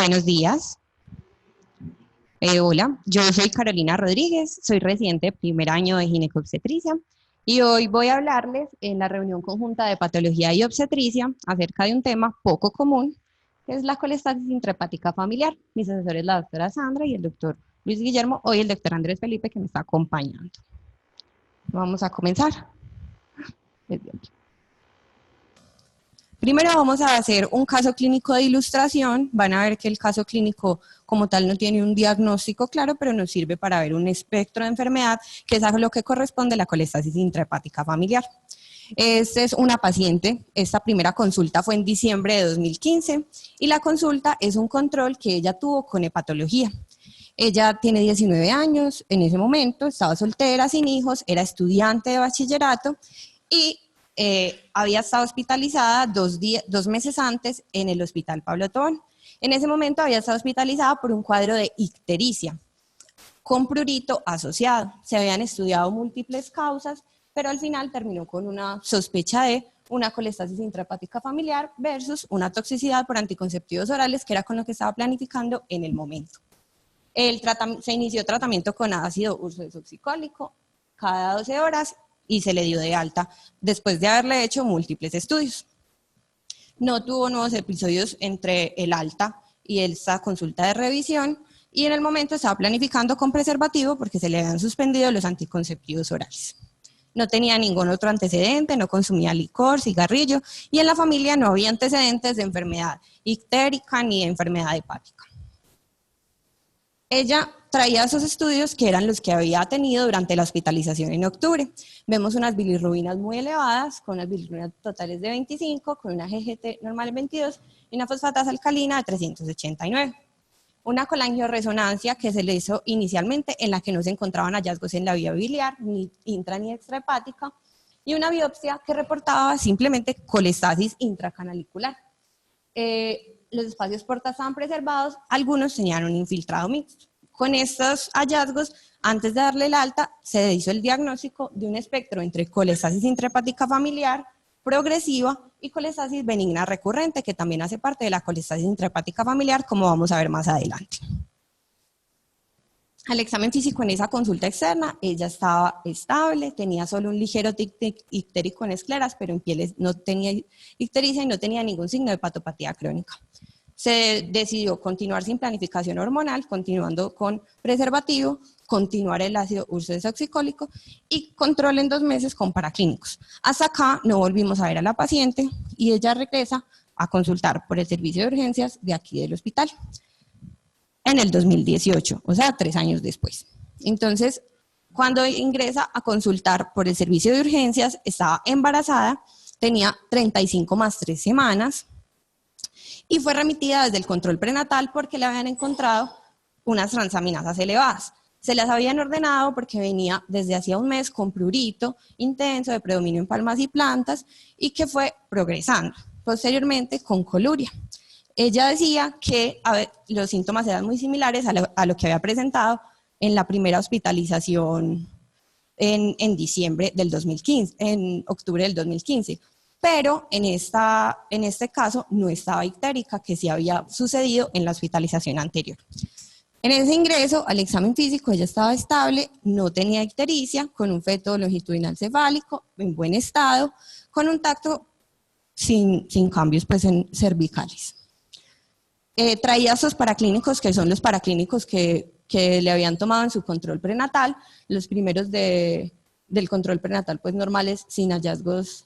Buenos días. Hola, yo soy Carolina Rodríguez, soy residente de primer año de ginecobstetricia y hoy voy a hablarles en la reunión conjunta de patología y obstetricia acerca de un tema poco común, que es la colestasis intrahepática familiar. Mis asesores, la doctora Sandra y el doctor Luis Guillermo, hoy el doctor Andrés Felipe, que me está acompañando. Vamos a comenzar. Primero vamos a hacer un caso clínico de ilustración. Van a ver que el caso clínico como tal no tiene un diagnóstico claro, pero nos sirve para ver un espectro de enfermedad, que es a lo que corresponde la colestasis intrahepática familiar. Esta es una paciente, esta primera consulta fue en diciembre de 2015 y la consulta es un control que ella tuvo con hepatología. Ella tiene 19 años, en ese momento estaba soltera, sin hijos, era estudiante de bachillerato y había estado hospitalizada dos meses antes en el Hospital Pablo Tobón. En ese momento había estado hospitalizada por un cuadro de ictericia con prurito asociado. Se habían estudiado múltiples causas, pero al final terminó con una sospecha de una colestasis intrahepática familiar versus una toxicidad por anticonceptivos orales, que era con lo que estaba planificando en el momento. Se inició tratamiento con ácido ursodesoxicólico cada 12 horas y se le dio de alta después de haberle hecho múltiples estudios. No tuvo nuevos episodios entre el alta y esta consulta de revisión y en el momento estaba planificando con preservativo porque se le habían suspendido los anticonceptivos orales. No tenía ningún otro antecedente, no consumía licor, cigarrillo y en la familia no había antecedentes de enfermedad ictérica ni de enfermedad hepática. Ella traía esos estudios que eran los que había tenido durante la hospitalización en octubre. Vemos unas bilirrubinas muy elevadas, con unas bilirrubinas totales de 25, con una GGT normal de 22 y una fosfatasa alcalina de 389. Una colangioresonancia que se le hizo inicialmente en la que no se encontraban hallazgos en la vía biliar, ni intra ni extrahepática, y una biopsia que reportaba simplemente colestasis intracanalicular. Los espacios porta estaban preservados, algunos tenían un infiltrado mixto. Con estos hallazgos, antes de darle el alta, se hizo el diagnóstico de un espectro entre colestasis intrahepática familiar, progresiva y colestasis benigna recurrente, que también hace parte de la colestasis intrahepática familiar, como vamos a ver más adelante. Al examen físico en esa consulta externa, ella estaba estable, tenía solo un ligero tic ictérico en escleras, pero en pieles no tenía ictericia y no tenía ningún signo de hepatopatía crónica. Se decidió continuar sin planificación hormonal, continuando con preservativo, continuar el ácido ursodesoxicólico y control en 2 meses con paraclínicos. Hasta acá no volvimos a ver a la paciente y ella regresa a consultar por el servicio de urgencias de aquí del hospital en el 2018, o sea, 3 años después. Entonces, cuando ingresa a consultar por el servicio de urgencias, estaba embarazada, tenía 35 más 3 semanas y fue remitida desde el control prenatal porque le habían encontrado unas transaminasas elevadas. Se las habían ordenado porque venía desde hacía un mes con prurito intenso de predominio en palmas y plantas y que fue progresando, posteriormente con coluria. Ella decía que los síntomas eran muy similares a lo que había presentado en la primera hospitalización en diciembre del 2015, en octubre del 2015. Pero en este caso no estaba ictérica, que sí había sucedido en la hospitalización anterior. En ese ingreso al examen físico ella estaba estable, no tenía ictericia, con un feto longitudinal cefálico, en buen estado, con un tacto sin cambios pues, en cervicales. Traía esos paraclínicos, que son los paraclínicos que le habían tomado en su control prenatal, los primeros del control prenatal pues normales, sin hallazgos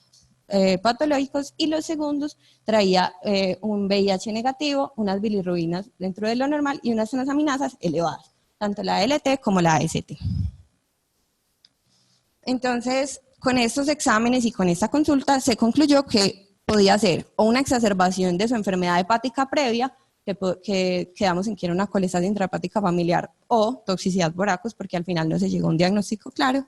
patológicos, y los segundos traía un VIH negativo, unas bilirrubinas dentro de lo normal y unas transaminasas elevadas, tanto la LT como la AST. Entonces, con estos exámenes y con esta consulta se concluyó que podía ser o una exacerbación de su enfermedad hepática previa, que quedamos en que era una colestasis intrahepática familiar, o toxicidad por ACOS, porque al final no se llegó a un diagnóstico claro.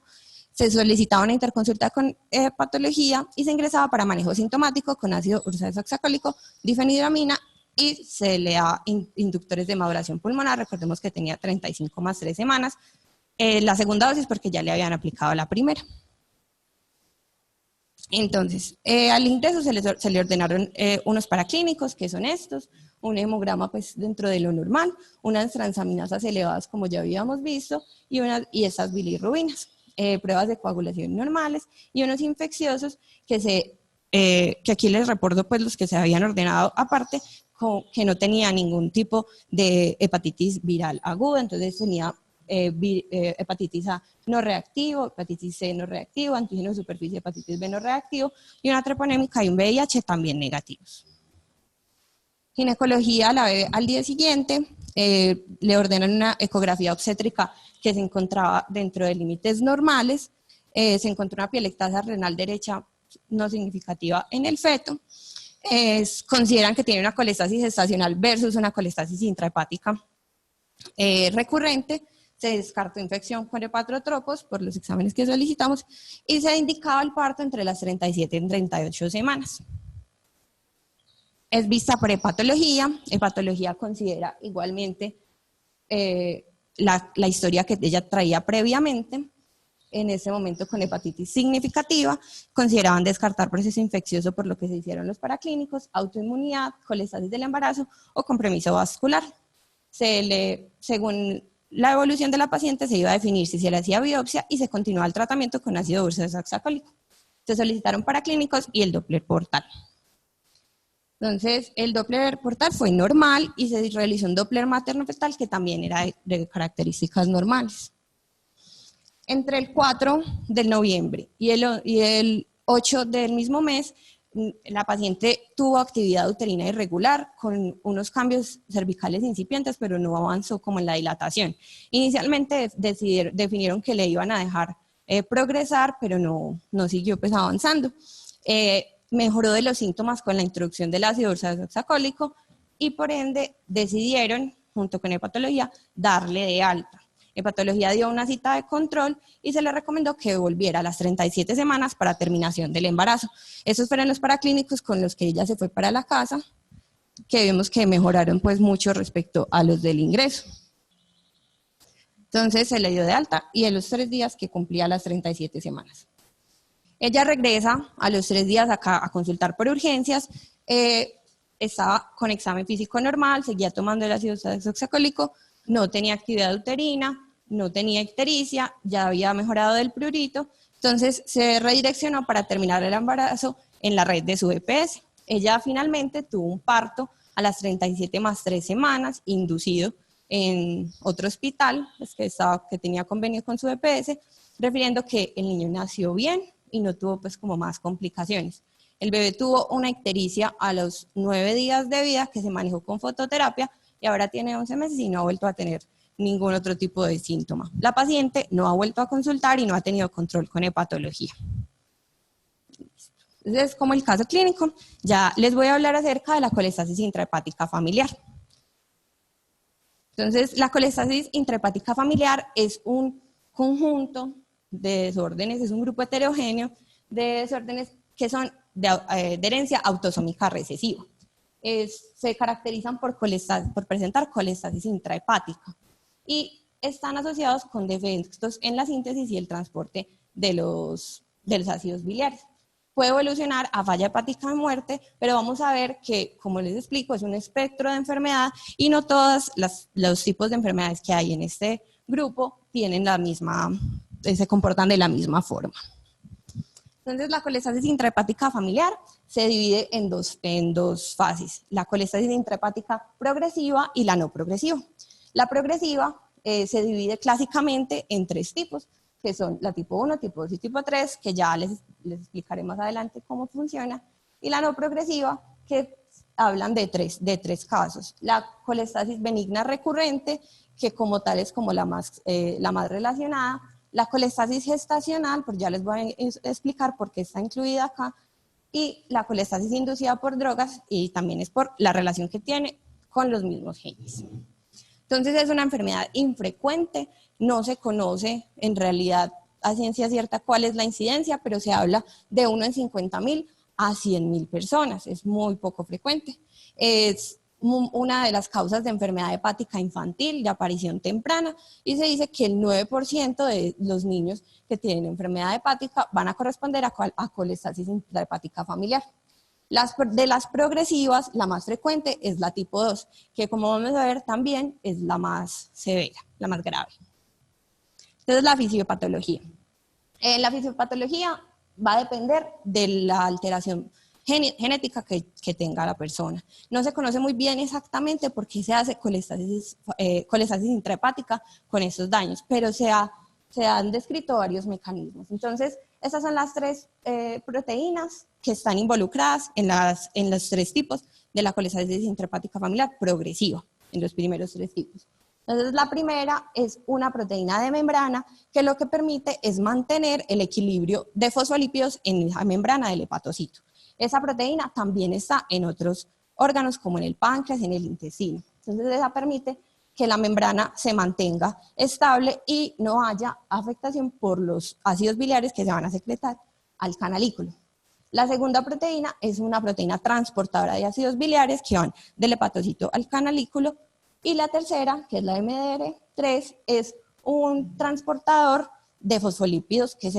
Se solicitaba una interconsulta con patología y se ingresaba para manejo sintomático con ácido ursodesoxicólico, difenhidramina y se le da inductores de maduración pulmonar. Recordemos que tenía 35 más 3 semanas. La segunda dosis porque ya le habían aplicado la primera. Entonces, al ingreso se le ordenaron unos paraclínicos, que son estos, un hemograma pues dentro de lo normal, unas transaminasas elevadas como ya habíamos visto y estas bilirrubinas, pruebas de coagulación normales y unos infecciosos que aquí les reporto pues los que se habían ordenado aparte, que no tenía ningún tipo de hepatitis viral aguda, entonces tenía hepatitis A no reactivo, hepatitis C no reactivo, antígeno de superficie, hepatitis B no reactivo y una treponémica y un VIH también negativos. Ginecología la ve al día siguiente, le ordenan una ecografía obstétrica que se encontraba dentro de límites normales, se encontró una pielectasa renal derecha no significativa en el feto, consideran que tiene una colestasis gestacional versus una colestasis intrahepática recurrente, se descartó infección con hepatotropos por los exámenes que solicitamos y se indicaba el parto entre las 37 y 38 semanas. Es vista por hepatología. Hepatología considera igualmente la historia que ella traía previamente. En ese momento con hepatitis significativa, consideraban descartar proceso infeccioso por lo que se hicieron los paraclínicos, autoinmunidad, colestasis del embarazo o compromiso vascular. Según la evolución de la paciente, se iba a definir si se le hacía biopsia y se continuaba el tratamiento con ácido ursodesoxacólico. Se solicitaron paraclínicos y el Doppler portal. Entonces, el Doppler portal fue normal y se realizó un Doppler materno-fetal que también era de características normales. Entre el 4 de noviembre y el 8 del mismo mes, la paciente tuvo actividad uterina irregular con unos cambios cervicales incipientes, pero no avanzó como en la dilatación. Inicialmente definieron que le iban a dejar progresar, pero no siguió pues avanzando. Mejoró de los síntomas con la introducción del ácido ursodesoxacólico y por ende decidieron, junto con hepatología, darle de alta. Hepatología dio una cita de control y se le recomendó que volviera a las 37 semanas para terminación del embarazo. Esos fueron los paraclínicos con los que ella se fue para la casa, que vemos que mejoraron pues mucho respecto a los del ingreso. Entonces se le dio de alta y en los 3 días que cumplía las 37 semanas. Ella regresa a los 3 días acá a consultar por urgencias, estaba con examen físico normal, seguía tomando el ácido ursodesoxacólico, no tenía actividad uterina, no tenía ictericia, ya había mejorado del prurito, entonces se redireccionó para terminar el embarazo en la red de su EPS. Ella finalmente tuvo un parto a las 37 más 3 semanas, inducido en otro hospital, pues que tenía convenio con su EPS, refiriendo que el niño nació bien y no tuvo pues como más complicaciones. El bebé tuvo una ictericia a los 9 días de vida que se manejó con fototerapia y ahora tiene 11 meses y no ha vuelto a tener ningún otro tipo de síntoma. La paciente no ha vuelto a consultar y no ha tenido control con hepatología. Entonces, como el caso clínico, ya les voy a hablar acerca de la colestasis intrahepática familiar. Entonces, la colestasis intrahepática familiar es un conjunto de desórdenes, es un grupo heterogéneo de desórdenes que son de herencia autosómica recesiva. Se caracterizan por presentar colestasis intrahepática y están asociados con defectos en la síntesis y el transporte de los ácidos biliares. Puede evolucionar a falla hepática de muerte, pero vamos a ver que, como les explico, es un espectro de enfermedad y no todos los tipos de enfermedades que hay en este grupo tienen se comportan de la misma forma. Entonces, la colestasis intrahepática familiar se divide en dos fases, la colestasis intrahepática progresiva y la no progresiva. La progresiva se divide clásicamente en 3 tipos, que son la tipo 1, tipo 2 y tipo 3, que ya les explicaré más adelante cómo funciona, y la no progresiva, que hablan de tres casos. La colestasis benigna recurrente, que como tal es como la más relacionada, la colestasis gestacional, pues ya les voy a explicar por qué está incluida acá, y la colestasis inducida por drogas, y también es por la relación que tiene con los mismos genes. Entonces es una enfermedad infrecuente, no se conoce en realidad a ciencia cierta cuál es la incidencia, pero se habla de 1 en 50.000 a 100.000 personas, es muy poco frecuente. una de las causas de enfermedad hepática infantil de aparición temprana, y se dice que el 9% de los niños que tienen enfermedad hepática van a corresponder a colestasis intrahepática familiar. De las progresivas, la más frecuente es la tipo 2, que como vamos a ver también es la más severa, la más grave. Entonces, la fisiopatología. La fisiopatología va a depender de la alteración genética que tenga la persona. No se conoce muy bien exactamente por qué se hace colestasis intrahepática con estos daños, pero se han descrito varios mecanismos. Entonces, estas son las tres proteínas que están involucradas en los tres tipos de la colestasis intrahepática familiar progresiva, en los primeros tres tipos. Entonces, la primera es una proteína de membrana que lo que permite es mantener el equilibrio de fosfolípidos en la membrana del hepatocito. Esa proteína también está en otros órganos como en el páncreas y en el intestino. Entonces, esa permite que la membrana se mantenga estable y no haya afectación por los ácidos biliares que se van a secretar al canalículo. La segunda proteína es una proteína transportadora de ácidos biliares que van del hepatocito al canalículo. Y la tercera, que es la MDR3, es un transportador de fosfolípidos que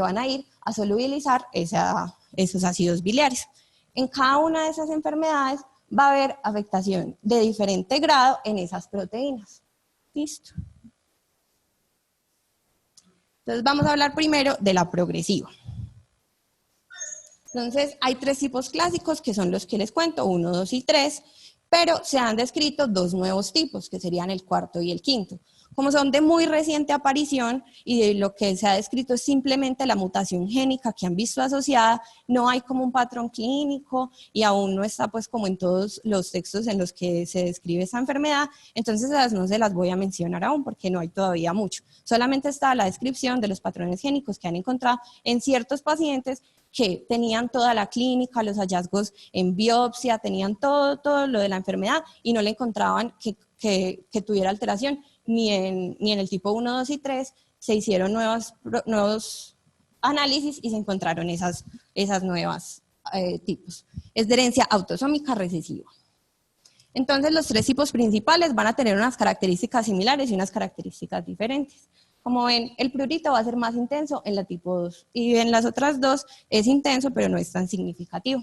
van a ir a solubilizar esos ácidos biliares. En cada una de esas enfermedades va a haber afectación de diferente grado en esas proteínas. ¿Listo? Entonces vamos a hablar primero de la progresiva. Entonces hay tres tipos clásicos que son los que les cuento, 1, 2 y 3, pero se han descrito dos nuevos tipos, que serían el cuarto y el quinto. Como son de muy reciente aparición y de lo que se ha descrito es simplemente la mutación génica que han visto asociada, no hay como un patrón clínico y aún no está pues como en todos los textos en los que se describe esa enfermedad, entonces esas no se las voy a mencionar aún porque no hay todavía mucho. Solamente está la descripción de los patrones génicos que han encontrado en ciertos pacientes que tenían toda la clínica, los hallazgos en biopsia, tenían todo lo de la enfermedad y no le encontraban que tuviera alteración ni en el tipo 1, 2 y 3. Se hicieron nuevos análisis y se encontraron esas nuevas tipos. Es de herencia autosómica recesiva. Entonces, los tres tipos principales van a tener unas características similares y unas características diferentes. Como ven, el prurito va a ser más intenso en la tipo 2 y en las otras dos es intenso, pero no es tan significativo.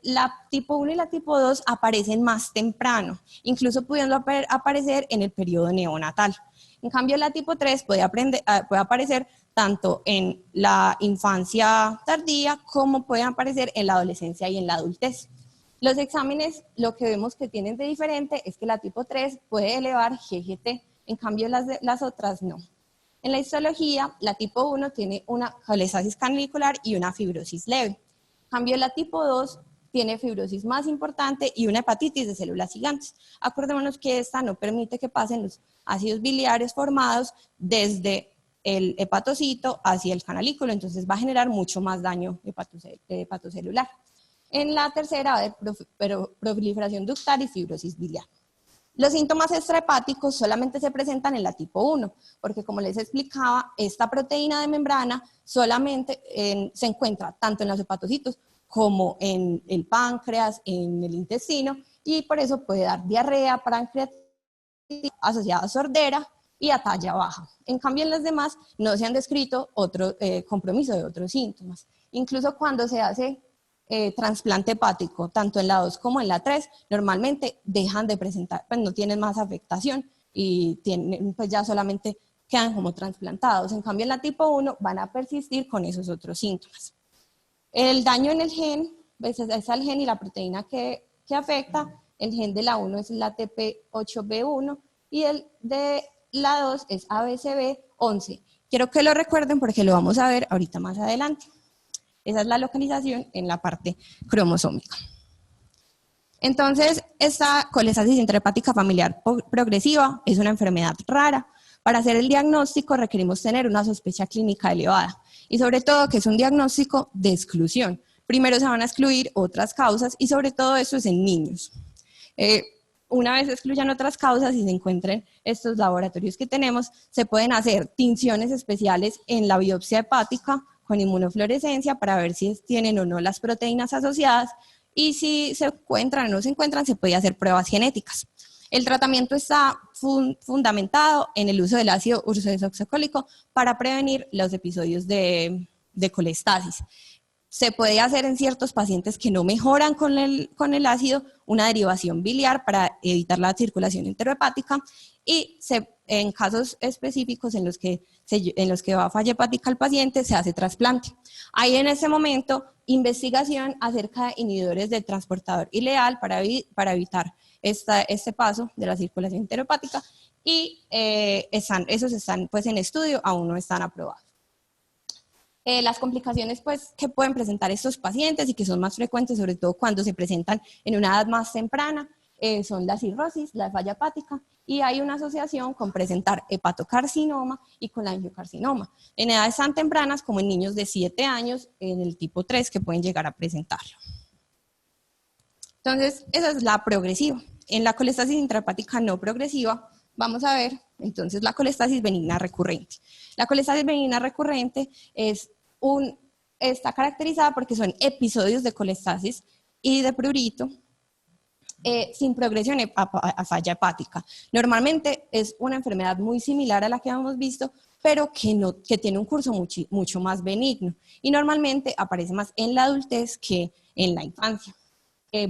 La tipo 1 y la tipo 2 aparecen más temprano, incluso pudiendo aparecer en el periodo neonatal. En cambio, la tipo 3 puede aparecer tanto en la infancia tardía como puede aparecer en la adolescencia y en la adultez. Los exámenes, lo que vemos que tienen de diferente es que la tipo 3 puede elevar GGT, en cambio las otras no. En la histología, la tipo 1 tiene una colestasis canalicular y una fibrosis leve. En cambio, la tipo 2 tiene fibrosis más importante y una hepatitis de células gigantes. Acordémonos que esta no permite que pasen los ácidos biliares formados desde el hepatocito hacia el canalículo, entonces va a generar mucho más daño hepatocelular. En la tercera va a haber proliferación ductal y fibrosis biliar. Los síntomas extrahepáticos solamente se presentan en la tipo 1, porque como les explicaba, esta proteína de membrana solamente se encuentra tanto en los hepatocitos como en el páncreas, en el intestino, y por eso puede dar diarrea, pancreatitis asociada a sordera y a talla baja. En cambio, en las demás no se han descrito otro compromiso de otros síntomas. Incluso cuando se hace trasplante hepático, tanto en la 2 como en la 3, normalmente dejan de presentar, pues no tienen más afectación y pues ya solamente quedan como trasplantados. En cambio, en la tipo 1 van a persistir con esos otros síntomas. El daño en el gen, pues es el gen y la proteína que afecta. El gen de la 1 es la TP8B1 y el de la 2 es ABCB11. Quiero que lo recuerden porque lo vamos a ver ahorita más adelante. Esa es la localización en la parte cromosómica. Entonces, esta colestasis intrahepática familiar progresiva es una enfermedad rara. Para hacer el diagnóstico requerimos tener una sospecha clínica elevada y sobre todo que es un diagnóstico de exclusión. Primero se van a excluir otras causas y sobre todo eso es en niños. Una vez excluyan otras causas y se encuentren estos laboratorios que tenemos, se pueden hacer tinciones especiales en la biopsia hepática con inmunofluorescencia para ver si tienen o no las proteínas asociadas y si se encuentran o no se encuentran, se puede hacer pruebas genéticas. El tratamiento está fundamentado en el uso del ácido ursodesoxycólico para prevenir los episodios de colestasis. Se puede hacer en ciertos pacientes que no mejoran con el ácido una derivación biliar para evitar la circulación enterohepática y en casos específicos en los que va falla hepática el paciente se hace trasplante. Hay en ese momento investigación acerca de inhibidores del transportador ileal para evitar este paso de la circulación enterohepática y esos están pues en estudio, aún no están aprobados. Las complicaciones pues, que pueden presentar estos pacientes y que son más frecuentes, sobre todo cuando se presentan en una edad más temprana, son la cirrosis, la falla hepática, y hay una asociación con presentar hepatocarcinoma y con la angiocarcinoma, en edades tan tempranas como en niños de 7 años, en el tipo 3, que pueden llegar a presentarlo. Entonces, esa es la progresiva. En la colestasis intrahepática no progresiva, vamos a ver, entonces, la colestasis benigna recurrente. La colestasis benigna recurrente está caracterizada porque son episodios de colestasis y de prurito sin progresión a falla hepática. Normalmente es una enfermedad muy similar a la que hemos visto, pero que tiene un curso mucho más benigno y normalmente aparece más en la adultez que en la infancia.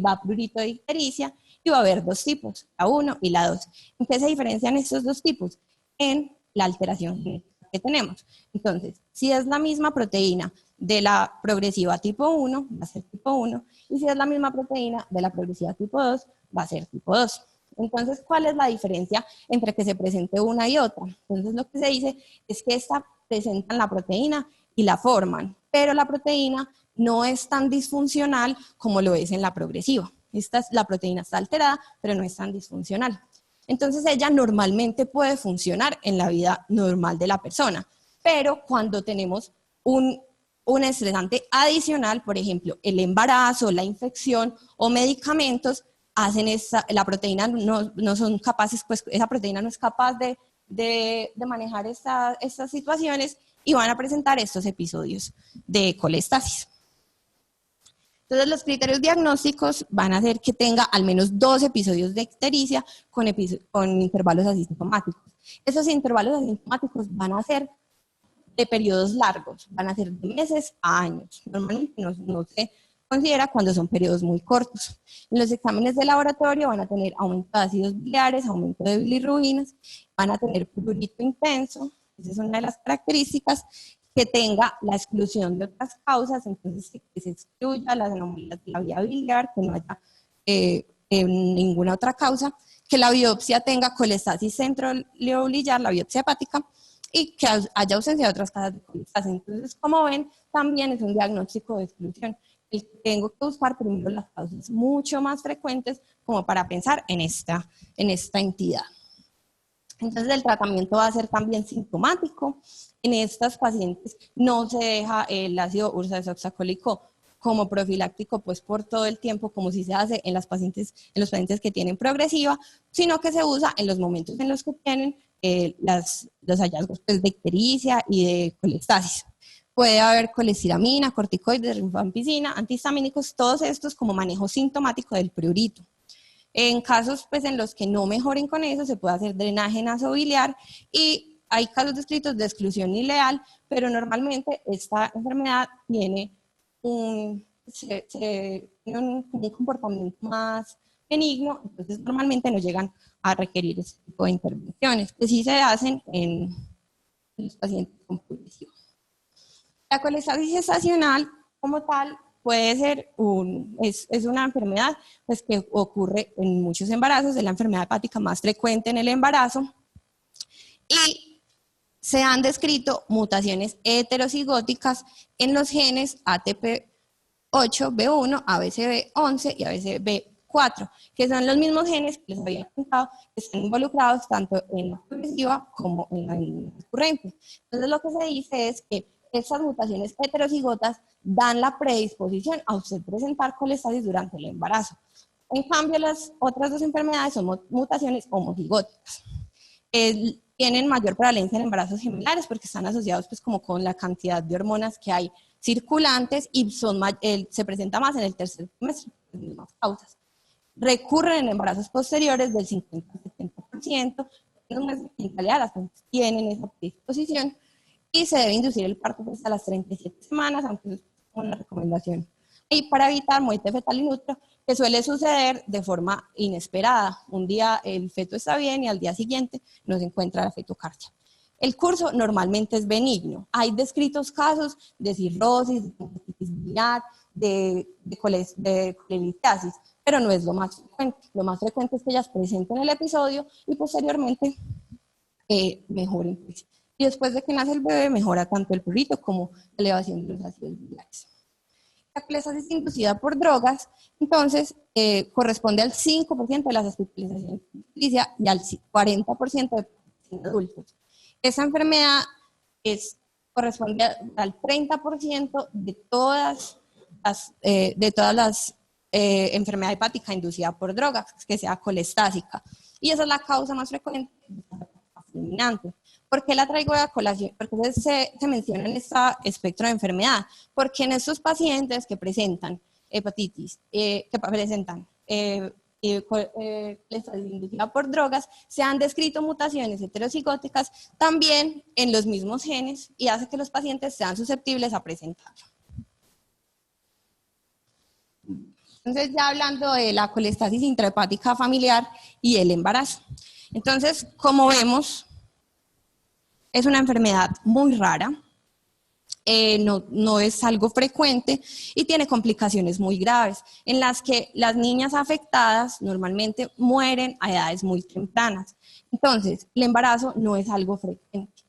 Va prurito de ictericia y va a haber dos tipos, la 1 y la 2. ¿En qué se diferencian estos dos tipos? En la alteración genética que tenemos. Entonces, si es la misma proteína de la progresiva tipo 1, va a ser tipo 1, y si es la misma proteína de la progresiva tipo 2, va a ser tipo 2. Entonces, ¿cuál es la diferencia entre que se presente una y otra? Entonces, lo que se dice es que esta presentan la proteína y la forman, pero la proteína no es tan disfuncional como lo es en la progresiva. La proteína está alterada, pero no es tan disfuncional. Entonces ella normalmente puede funcionar en la vida normal de la persona, pero cuando tenemos un estresante adicional, por ejemplo, el embarazo, la infección o medicamentos, la proteína no son capaces, pues esa proteína no es capaz de manejar estas situaciones y van a presentar estos episodios de colestasis. Entonces, los criterios diagnósticos van a hacer que tenga al menos 2 episodios de ictericia con intervalos asintomáticos. Esos intervalos asintomáticos van a ser de periodos largos, van a ser de meses a años. Normalmente no se considera cuando son periodos muy cortos. En los exámenes de laboratorio van a tener aumento de ácidos biliares, aumento de bilirrubinas, van a tener prurito intenso, esa es una de las características, que tenga la exclusión de otras causas, entonces que se excluya las anomalías de la vía biliar, que no haya ninguna otra causa, que la biopsia tenga colestasis centroleobiliar, la biopsia hepática, y que haya ausencia de otras causas de colestasis. Entonces, como ven, también es un diagnóstico de exclusión. Tengo que buscar primero las causas mucho más frecuentes como para pensar en esta entidad. Entonces, el tratamiento va a ser también sintomático. En estas pacientes no se deja el ácido ursodesoxycólico como profiláctico pues por todo el tiempo, como si se hace en los pacientes que tienen progresiva, sino que se usa en los momentos en los que tienen los hallazgos pues, de ictericia y de colestasis. Puede haber colestiramina, corticoides, rifampicina, antihistamínicos, todos estos como manejo sintomático del prurito. En casos pues, en los que no mejoren con eso, se puede hacer drenaje nasobiliar y hay casos descritos de exclusión ileal, pero normalmente esta enfermedad tiene un comportamiento más benigno, entonces normalmente no llegan a requerir ese tipo de intervenciones, que sí se hacen en los pacientes con progresiva. La colestasis gestacional como tal puede ser es una enfermedad pues, que ocurre en muchos embarazos, es la enfermedad hepática más frecuente en el embarazo y se han descrito mutaciones heterocigóticas en los genes ATP8B1, ABCB11 y ABCB4, que son los mismos genes que les había contado que están involucrados tanto en la progresiva como en la recurrente. Entonces lo que se dice es que estas mutaciones heterocigotas dan la predisposición a usted presentar colestasis durante el embarazo. En cambio, las otras dos enfermedades son mutaciones homozigóticas. Tienen mayor prevalencia en embarazos gemellares porque están asociados pues como con la cantidad de hormonas que hay circulantes y se presenta más en el tercer trimestre. las mismas causas. Recurren en embarazos posteriores del 50 al 70%, en realidad las pacientes tienen esa predisposición, y se debe inducir el parto hasta las 37 semanas, aunque es una recomendación. Y para evitar muerte fetal in utero, que suele suceder de forma inesperada. Un día el feto está bien y al día siguiente no se encuentra la fetocardia. El curso normalmente es benigno. Hay descritos casos de cirrosis, de hepatitis biliar, de colelitiasis, pero no es lo más frecuente. Lo más frecuente es que ellas presenten el episodio y posteriormente mejoren. Y después de que nace el bebé, mejora tanto el prurito como la elevación de los ácidos biliares. La colestasis inducida por drogas, entonces, corresponde al 5% de las hospitalizaciones y al 40% de adultos. Esa enfermedad corresponde al 30% de todas las enfermedades hepáticas inducidas por drogas, que sea colestásica. Y esa es la causa más frecuente de la fulminante. ¿Por qué la traigo a colación? Porque se menciona en este espectro de enfermedad. Porque en estos pacientes que presentan hepatitis, que presentan colestasis inducida por drogas, se han descrito mutaciones heterocigóticas también en los mismos genes y hace que los pacientes sean susceptibles a presentarlo. Entonces, ya hablando de la colestasis intrahepática familiar y el embarazo. Entonces, como vemos, es una enfermedad muy rara, no es algo frecuente y tiene complicaciones muy graves, en las que las niñas afectadas normalmente mueren a edades muy tempranas. Entonces, el embarazo no es algo frecuente.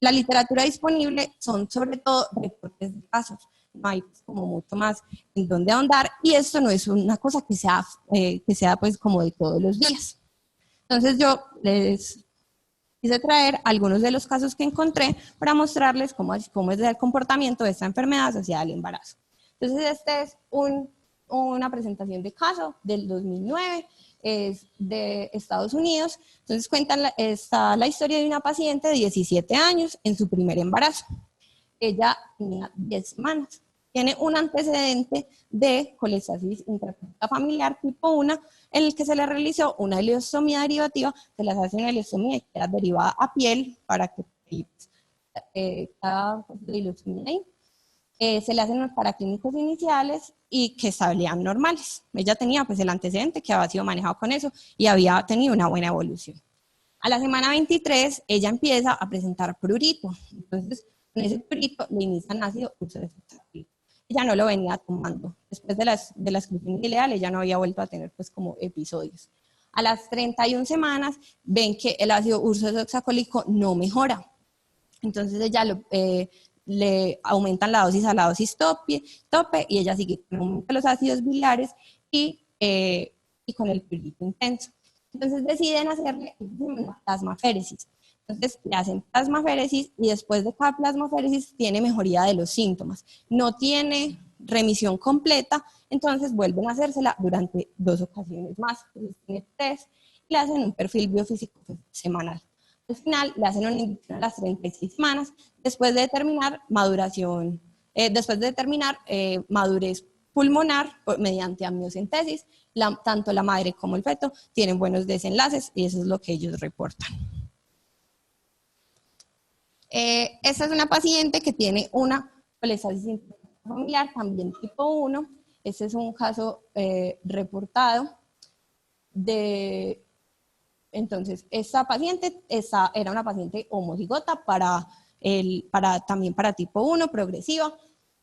La literatura disponible son sobre todo reportes de casos, no hay como mucho más en donde ahondar, y esto no es una cosa que sea pues como de todos los días. Entonces yo les quise traer algunos de los casos que encontré para mostrarles cómo es el comportamiento de esta enfermedad asociada al embarazo. Entonces esta es una presentación de caso del 2009, es de Estados Unidos. Entonces está la historia de una paciente de 17 años en su primer embarazo. Ella tenía 10 semanas. Tiene un antecedente de colestasis intrahepática familiar tipo 1, en el que se le realizó una ileostomía derivativa. Se les hace una ileostomía que era derivada a piel para que cada ileostomía ahí. Se le hacen los paraclínicos iniciales y que salían normales. Ella tenía pues el antecedente que había sido manejado con eso y había tenido una buena evolución. A la semana 23 ella empieza a presentar prurito. Entonces con ese prurito le inician ácido ursodeoxyacálico. Ella no lo venía tomando. Después de la exclusión ilegal, ella no había vuelto a tener pues como episodios. A las 31 semanas ven que el ácido ursodeoxyacálico no mejora. Entonces ella le aumentan la dosis a la dosis tope y ella sigue con los ácidos biliares y con el prurito intenso. Entonces deciden hacerle una plasmaféresis. Entonces le hacen plasmaféresis y después de cada plasmaféresis tiene mejoría de los síntomas. No tiene remisión completa, entonces vuelven a hacérsela durante 2 ocasiones más. Entonces tiene 3 y le hacen un perfil biofísico semanal. Al final le hacen una inducción a las 36 semanas después de determinar madurez pulmonar mediante amniocentesis. Tanto la madre como el feto tienen buenos desenlaces y eso es lo que ellos reportan. Esta es una paciente que tiene una colestasis familiar, también tipo 1. Este es un caso reportado de... Entonces, esta paciente era una paciente homocigota también para tipo 1, progresiva,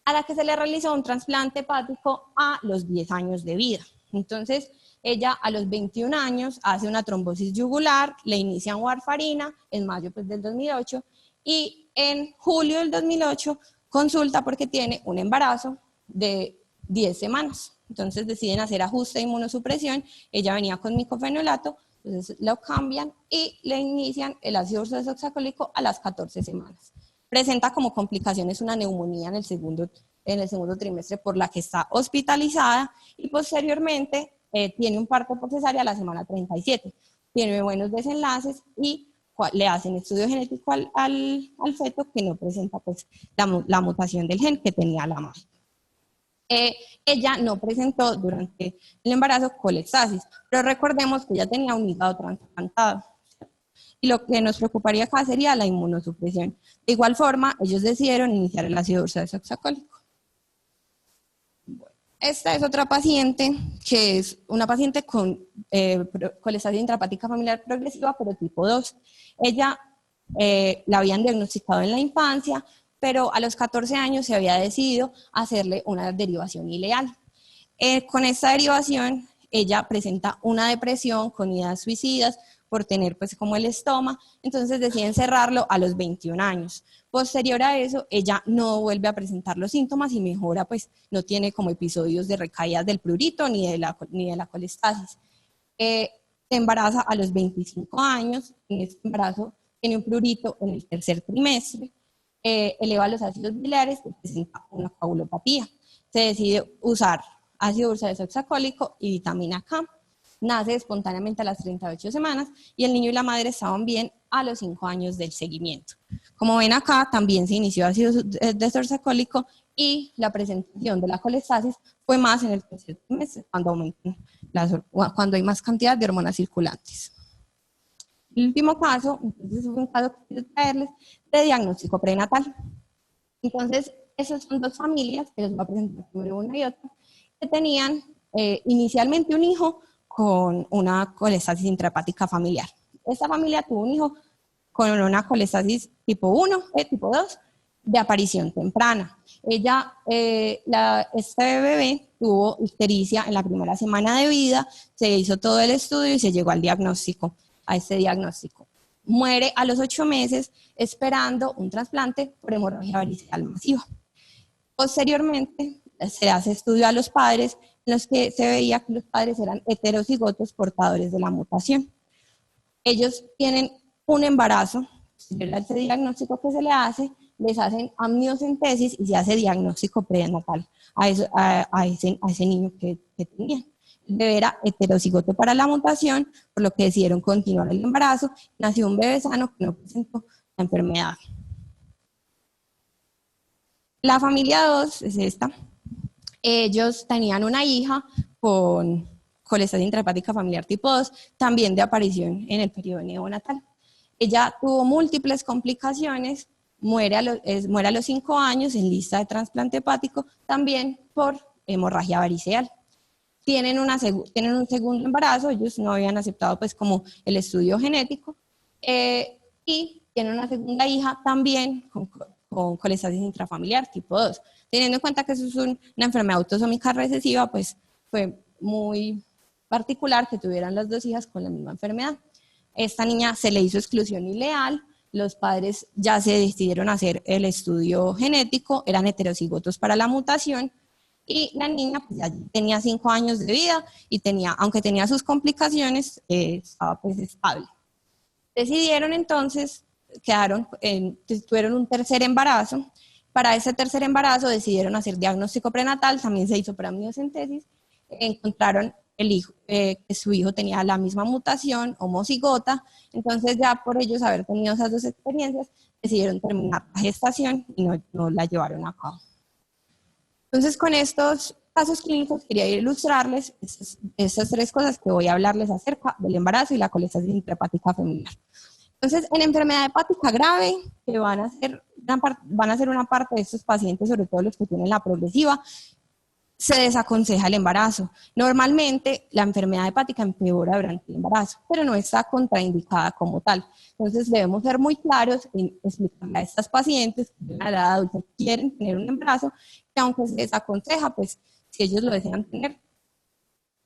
a la que se le realizó un trasplante hepático a los 10 años de vida. Entonces, ella a los 21 años hace una trombosis yugular, le inician warfarina en mayo pues, del 2008, y en julio del 2008 consulta porque tiene un embarazo de 10 semanas. Entonces deciden hacer ajuste de inmunosupresión. Ella venía con micofenolato, entonces lo cambian y le inician el ácido ursodeoxyacálico a las 14 semanas. Presenta como complicaciones una neumonía en el segundo trimestre por la que está hospitalizada y posteriormente tiene un parto por cesárea a la semana 37. Tiene buenos desenlaces y le hacen estudio genético al feto que no presenta pues, la mutación del gen que tenía la madre. Ella no presentó durante el embarazo colestasis, pero recordemos que ella tenía un hígado trasplantado. Y lo que nos preocuparía acá sería la inmunosupresión. De igual forma, ellos decidieron iniciar el ácido ursodesoxacólico. Esta es otra paciente, que es una paciente con colestasis intrahepática familiar progresiva, pero tipo 2. Ella la habían diagnosticado en la infancia, pero a los 14 años se había decidido hacerle una derivación ileal. Con esta derivación, ella presenta una depresión con ideas suicidas por tener pues como el estoma, entonces deciden cerrarlo a los 21 años. Posterior a eso, ella no vuelve a presentar los síntomas y mejora, pues no tiene como episodios de recaídas del prurito ni de la colestasis. Se embaraza a los 25 años, en este embarazo tiene un prurito en el tercer trimestre, eleva los ácidos biliares y presenta una coagulopatía. Se decide usar ácido ursodesoxacólico y vitamina K. Nace espontáneamente a las 38 semanas y el niño y la madre estaban bien a los 5 años del seguimiento. Como ven acá, también se inició ácido desoxacólico y la presentación de la colestasis fue más en el tercer trimestre, cuando hay más cantidad de hormonas circulantes. El último caso, entonces fue un caso que quiero traerles de diagnóstico prenatal. Entonces, esas son dos familias, que les voy a presentar primero una y otra, que tenían inicialmente un hijo con una colestasis intrahepática familiar. Esta familia tuvo un hijo con una colestasis tipo 1, tipo 2, de aparición temprana. Este bebé tuvo ictericia en la primera semana de vida, se hizo todo el estudio y se llegó al diagnóstico, a este diagnóstico. Muere a los 8 meses esperando un trasplante por hemorragia variceal masiva. Posteriormente, se hace estudio a los padres, en los que se veía que los padres eran heterocigotos portadores de la mutación. Ellos tienen un embarazo, ese diagnóstico que se le hace, les hacen amniocentesis y se hace diagnóstico prenatal a ese niño que tenían. El bebé era heterocigoto para la mutación, por lo que decidieron continuar el embarazo. Nació un bebé sano que no presentó la enfermedad. La familia 2 es esta. Ellos tenían una hija con colestasis intrahepática familiar tipo 2, también de aparición en el periodo neonatal. Ella tuvo múltiples complicaciones, muere a los 5 años en lista de trasplante hepático, también por hemorragia variceal. Tienen un segundo embarazo, ellos no habían aceptado pues como el estudio genético, y tienen una segunda hija también con colestasis intrafamiliar tipo 2. Teniendo en cuenta que eso es una enfermedad autosómica recesiva, pues fue muy particular que tuvieran las dos hijas con la misma enfermedad. Esta niña se le hizo exclusión ileal, los padres ya se decidieron a hacer el estudio genético, eran heterocigotos para la mutación, y la niña pues, ya tenía 5 años de vida y aunque tenía sus complicaciones, estaba pues estable. Decidieron entonces, tuvieron un tercer embarazo. Para ese tercer embarazo decidieron hacer diagnóstico prenatal, también se hizo por amniocentesis, encontraron que su hijo tenía la misma mutación, homocigota, entonces ya por ellos haber tenido esas dos experiencias, decidieron terminar la gestación y no la llevaron a cabo. Entonces con estos casos clínicos quería ilustrarles estas 3 cosas que voy a hablarles acerca del embarazo y la colestasis intrahepática familiar. Entonces, en enfermedad hepática grave, que van a ser una parte de estos pacientes, sobre todo los que tienen la progresiva, se desaconseja el embarazo. Normalmente, la enfermedad hepática empeora durante el embarazo, pero no está contraindicada como tal. Entonces, debemos ser muy claros en explicarle a estas pacientes que a la edad adulta quieren tener un embarazo, que aunque se desaconseja, pues, si ellos lo desean tener,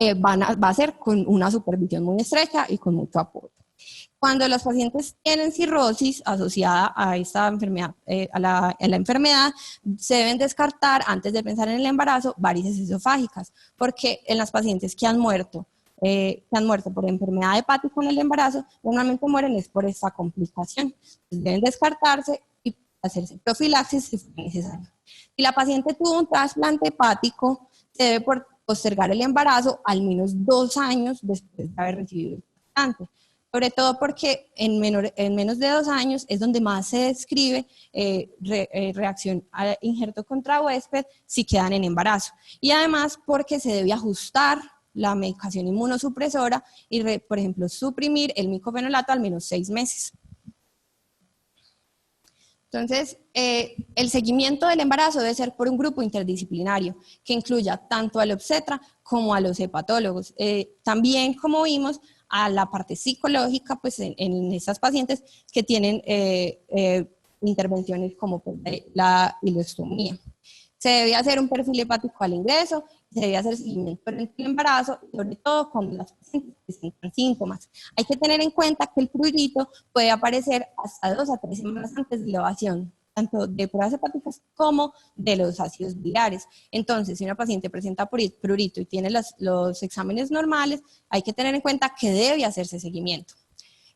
va a ser con una supervisión muy estrecha y con mucho apoyo. Cuando los pacientes tienen cirrosis asociada a esta enfermedad, a la enfermedad, se deben descartar, antes de pensar en el embarazo, varices esofágicas, porque en las pacientes que han muerto por enfermedad hepática en el embarazo, normalmente mueren es por esta complicación. Entonces deben descartarse y hacerse profilaxis si fuera necesario. Si la paciente tuvo un trasplante hepático, se debe postergar el embarazo al menos 2 años después de haber recibido el trasplante. sobre todo porque en menos de 2 años es donde más se describe reacción a injerto contra huésped si quedan en embarazo. Y además porque se debe ajustar la medicación inmunosupresora y, por ejemplo, suprimir el micofenolato al menos 6 meses. Entonces, el seguimiento del embarazo debe ser por un grupo interdisciplinario que incluya tanto al obstetra como a los hepatólogos. También, como vimos, a la parte psicológica, pues en estas pacientes que tienen intervenciones como pues, la ileostomía. Se debe hacer un perfil hepático al ingreso, se debe hacer seguimiento durante el embarazo, sobre todo cuando las pacientes presentan síntomas. Hay que tener en cuenta que el prurito puede aparecer hasta 2 a 3 semanas antes de la ovulación, tanto de pruebas hepáticas como de los ácidos biliares. Entonces, si una paciente presenta prurito y tiene los exámenes normales, hay que tener en cuenta que debe hacerse seguimiento.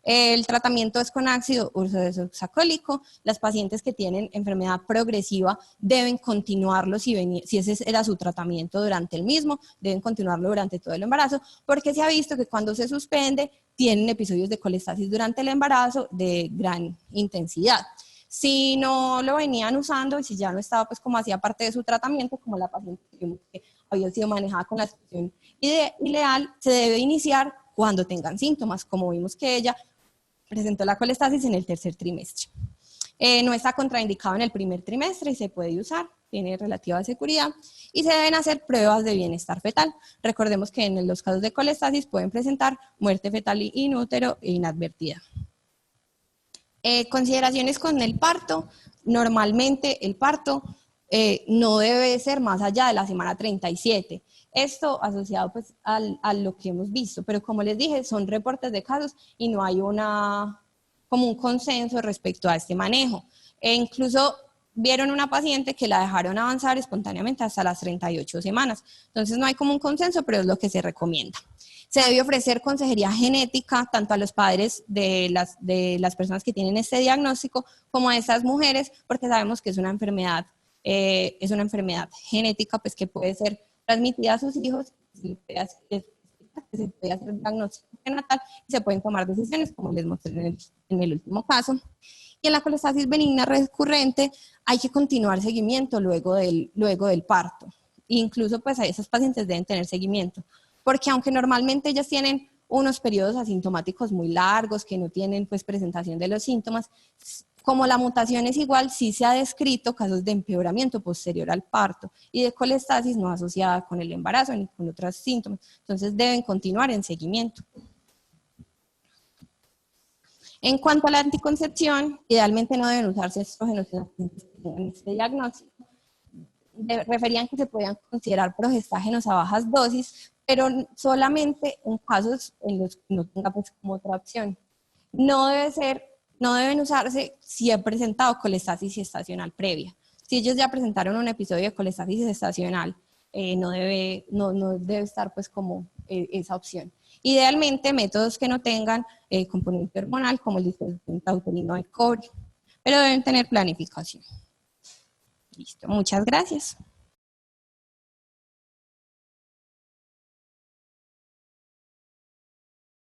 El tratamiento es con ácido ursodesoxacólico. Las pacientes que tienen enfermedad progresiva deben continuarlo, si ese era su tratamiento durante el mismo, deben continuarlo durante todo el embarazo, porque se ha visto que cuando se suspende, tienen episodios de colestasis durante el embarazo de gran intensidad. Si no lo venían usando y si ya no estaba pues como hacía parte de su tratamiento, como la paciente que había sido manejada con la situación ideal, se debe iniciar cuando tengan síntomas, como vimos que ella presentó la colestasis en el 3er trimestre. No está contraindicado en el 1er trimestre y se puede usar, tiene relativa seguridad, y se deben hacer pruebas de bienestar fetal. Recordemos que en los casos de colestasis pueden presentar muerte fetal in útero e inadvertida. Consideraciones con el parto. Normalmente el parto no debe ser más allá de la semana 37. Esto asociado pues a lo que hemos visto, pero como les dije, son reportes de casos y no hay como un consenso respecto a este manejo. Incluso vieron una paciente que la dejaron avanzar espontáneamente hasta las 38 semanas. Entonces no hay como un consenso, pero es lo que se recomienda. Se debe ofrecer consejería genética tanto a los padres de las personas que tienen este diagnóstico como a estas mujeres, porque sabemos que es una enfermedad genética pues, que puede ser transmitida a sus hijos, se puede hacer diagnóstico prenatal y se pueden tomar decisiones, como les mostré en el último caso. Y en la colestasis benigna recurrente hay que continuar seguimiento luego del parto. Incluso pues a esas pacientes deben tener seguimiento, porque aunque normalmente ellas tienen unos periodos asintomáticos muy largos, que no tienen pues presentación de los síntomas, como la mutación es igual, sí se ha descrito casos de empeoramiento posterior al parto y de colestasis no asociada con el embarazo ni con otros síntomas. Entonces deben continuar en seguimiento. En cuanto a la anticoncepción, idealmente no deben usarse estrógenos en las pacientes que tengan este diagnóstico. Referían que se podían considerar progestágenos a bajas dosis, pero solamente en casos en los que no tenga pues como otra opción. No deben usarse si he presentado colestasis gestacional previa. Si ellos ya presentaron un episodio de colestasis gestacional, no debe estar pues como esa opción. Idealmente métodos que no tengan componente hormonal como el dispositivo intrauterino de cobre, pero deben tener planificación. Listo, muchas gracias.